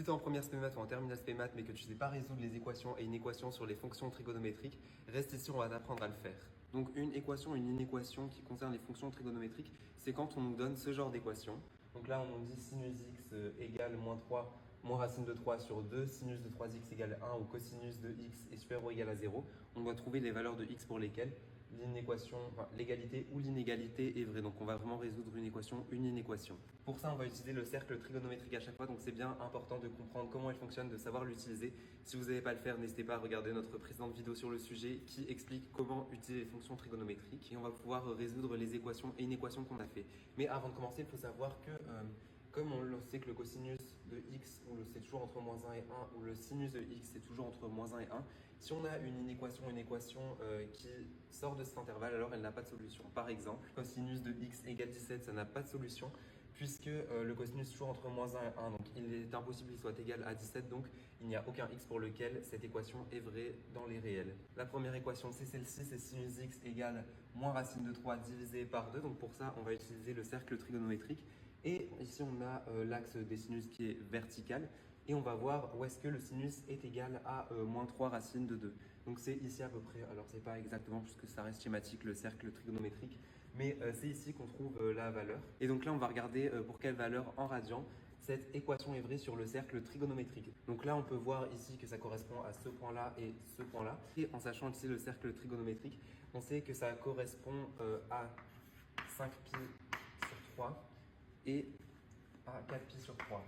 Si tu es en première spé maths ou en terminale spé maths mais que tu ne sais pas résoudre les équations et une équation sur les fonctions trigonométriques, reste ici, on va t'apprendre à le faire. Donc une équation et une inéquation qui concerne les fonctions trigonométriques, c'est quand on nous donne ce genre d'équation. Donc là, on nous dit sinus x égale moins 3 moins racine de 3 sur 2, sinus de 3x égale 1 ou cosinus de x est supérieur ou égal à 0. On doit trouver les valeurs de x pour lesquelles l'égalité ou l'inégalité est vraie. Donc on va vraiment résoudre une équation, une inéquation. Pour ça, on va utiliser le cercle trigonométrique à chaque fois. Donc c'est bien important de comprendre comment il fonctionne, de savoir l'utiliser. Si vous n'avez pas à le faire, n'hésitez pas à regarder notre précédente vidéo sur le sujet qui explique comment utiliser les fonctions trigonométriques. Et on va pouvoir résoudre les équations et inéquations qu'on a fait. Mais avant de commencer, il faut savoir que comme on sait que le cosinus de x, c'est toujours entre moins 1 et 1, ou le sinus de x, c'est toujours entre moins 1 et 1, si on a une équation qui sort de cet intervalle, alors elle n'a pas de solution. Par exemple, cosinus de x égale 17, ça n'a pas de solution, puisque le cosinus est toujours entre moins 1 et 1, donc il est impossible qu'il soit égal à 17, donc il n'y a aucun x pour lequel cette équation est vraie dans les réels. La première équation, c'est celle-ci, c'est sinus x égale moins racine de 3 divisé par 2, donc pour ça, on va utiliser le cercle trigonométrique. Et ici, on a l'axe des sinus qui est vertical. Et on va voir où est-ce que le sinus est égal à moins 3 racine de 2. Donc c'est ici à peu près, alors c'est pas exactement puisque ça reste schématique le cercle trigonométrique, mais c'est ici qu'on trouve la valeur. Et donc là, on va regarder pour quelle valeur en radian cette équation est vraie sur le cercle trigonométrique. Donc là, on peut voir ici que ça correspond à ce point-là et ce point-là. Et en sachant ici le cercle trigonométrique, on sait que ça correspond à 5 pi sur 3. Et à 4 pi sur 3.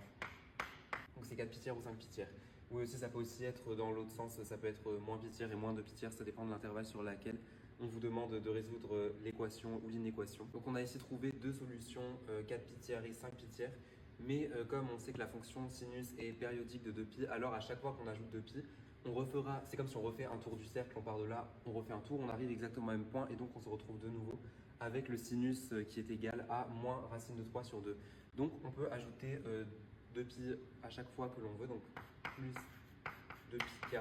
Donc c'est 4 pi tiers ou 5 pi tiers. Ou aussi ça peut aussi être dans l'autre sens, ça peut être moins pi tiers et moins 2 pi tiers, ça dépend de l'intervalle sur laquelle on vous demande de résoudre l'équation ou l'inéquation. Donc on a ici trouvé deux solutions, 4 pi tiers et 5 pi tiers. Mais comme on sait que la fonction sinus est périodique de 2 pi, alors à chaque fois qu'on ajoute 2 pi, c'est comme si on refait un tour du cercle, on part de là, on refait un tour, on arrive exactement au même point et donc on se retrouve de nouveau avec le sinus qui est égal à moins racine de 3 sur 2. Donc on peut ajouter 2 pi à chaque fois que l'on veut, donc plus 2 pi k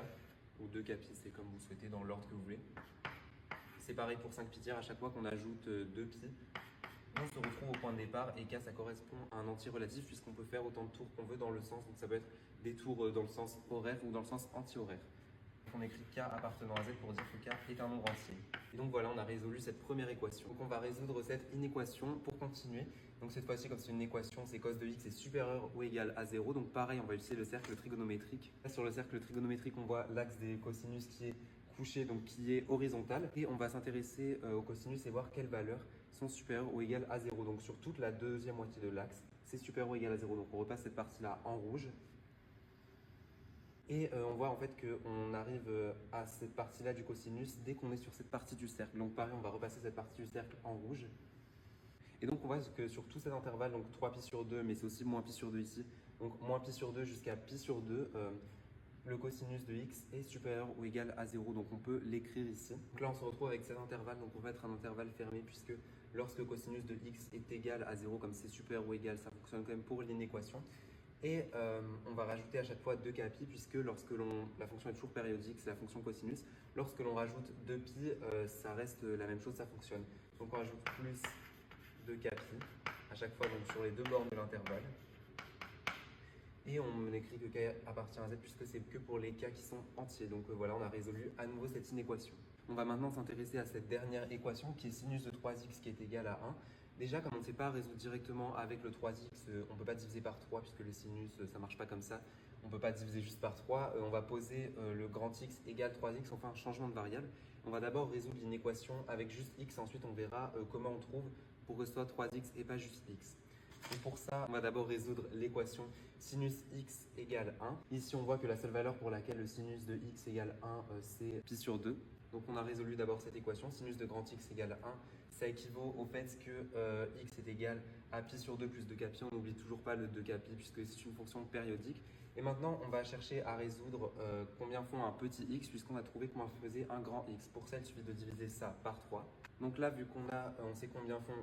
ou 2 k pi, c'est comme vous souhaitez dans l'ordre que vous voulez. C'est pareil pour 5 pi tiers, à chaque fois qu'on ajoute 2 pi, on se retrouve au point de départ et k ça correspond à un entier relatif puisqu'on peut faire autant de tours qu'on veut dans le sens, donc ça peut être des tours dans le sens horaire ou dans le sens anti-horaire. On écrit k appartenant à z pour dire que k est un nombre entier. Et donc voilà, on a résolu cette première équation. Donc on va résoudre cette inéquation pour continuer. Donc cette fois-ci, comme c'est une équation, c'est cos de x est supérieur ou égal à 0. Donc pareil, on va utiliser le cercle trigonométrique. Là, sur le cercle trigonométrique, on voit l'axe des cosinus qui est couché, donc qui est horizontal. Et on va s'intéresser au cosinus et voir quelles valeurs sont supérieures ou égales à 0. Donc sur toute la deuxième moitié de l'axe, c'est supérieur ou égal à 0. Donc on repasse cette partie-là en rouge. Et on voit en fait qu'on arrive à cette partie-là du cosinus dès qu'on est sur cette partie du cercle. Donc pareil, on va repasser cette partie du cercle en rouge. Et donc on voit que sur tout cet intervalle, donc 3 pi sur 2, mais c'est aussi moins pi sur 2 ici, donc moins pi sur 2 jusqu'à pi sur 2, le cosinus de x est supérieur ou égal à 0, donc on peut l'écrire ici. Donc là on se retrouve avec cet intervalle, donc on va mettre un intervalle fermé puisque lorsque cosinus de x est égal à 0, comme c'est supérieur ou égal, ça fonctionne quand même pour l'inéquation. Et on va rajouter à chaque fois 2 k pi puisque la fonction est toujours périodique, c'est la fonction cosinus. Lorsque l'on rajoute 2 pi, ça reste la même chose, ça fonctionne. Donc on rajoute plus 2 k pi à chaque fois donc sur les deux bornes de l'intervalle. Et on écrit que k appartient à z puisque c'est que pour les k qui sont entiers. Donc voilà, on a résolu à nouveau cette inéquation. On va maintenant s'intéresser à cette dernière équation qui est sinus de 3x qui est égal à 1. Déjà, comme on ne sait pas résoudre directement avec le 3x, on ne peut pas diviser par 3 puisque le sinus, ça ne marche pas comme ça. On ne peut pas diviser juste par 3. On va poser le grand x égale 3x, on fait un changement de variable. On va d'abord résoudre l'inéquation avec juste x, ensuite on verra comment on trouve pour que ce soit 3x et pas juste x. Et pour ça, on va d'abord résoudre l'équation sinus x égale 1. Ici, on voit que la seule valeur pour laquelle le sinus de x égale 1, c'est pi sur 2. Donc on a résolu d'abord cette équation, sinus de grand x égale 1. Ça équivaut au fait que x est égal à pi sur 2 plus 2 k pi. On n'oublie toujours pas le 2 k pi puisque c'est une fonction périodique. Et maintenant, on va chercher à résoudre combien font un petit x puisqu'on a trouvé comment faisait un grand x. Pour ça, il suffit de diviser ça par 3. Donc là, vu on sait combien font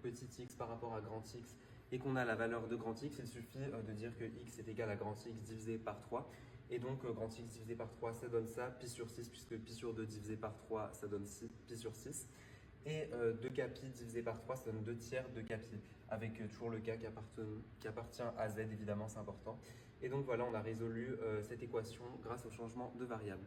petit x par rapport à grand x, et qu'on a la valeur de grand X, il suffit de dire que X est égal à grand X divisé par 3. Et donc grand X divisé par 3, ça donne ça, pi sur 6, puisque pi sur 2 divisé par 3, ça donne 6, pi sur 6. Et 2k pi divisé par 3, ça donne 2 tiers de k pi, avec toujours le k qui appartient à z, évidemment, c'est important. Et donc voilà, on a résolu cette équation grâce au changement de variable.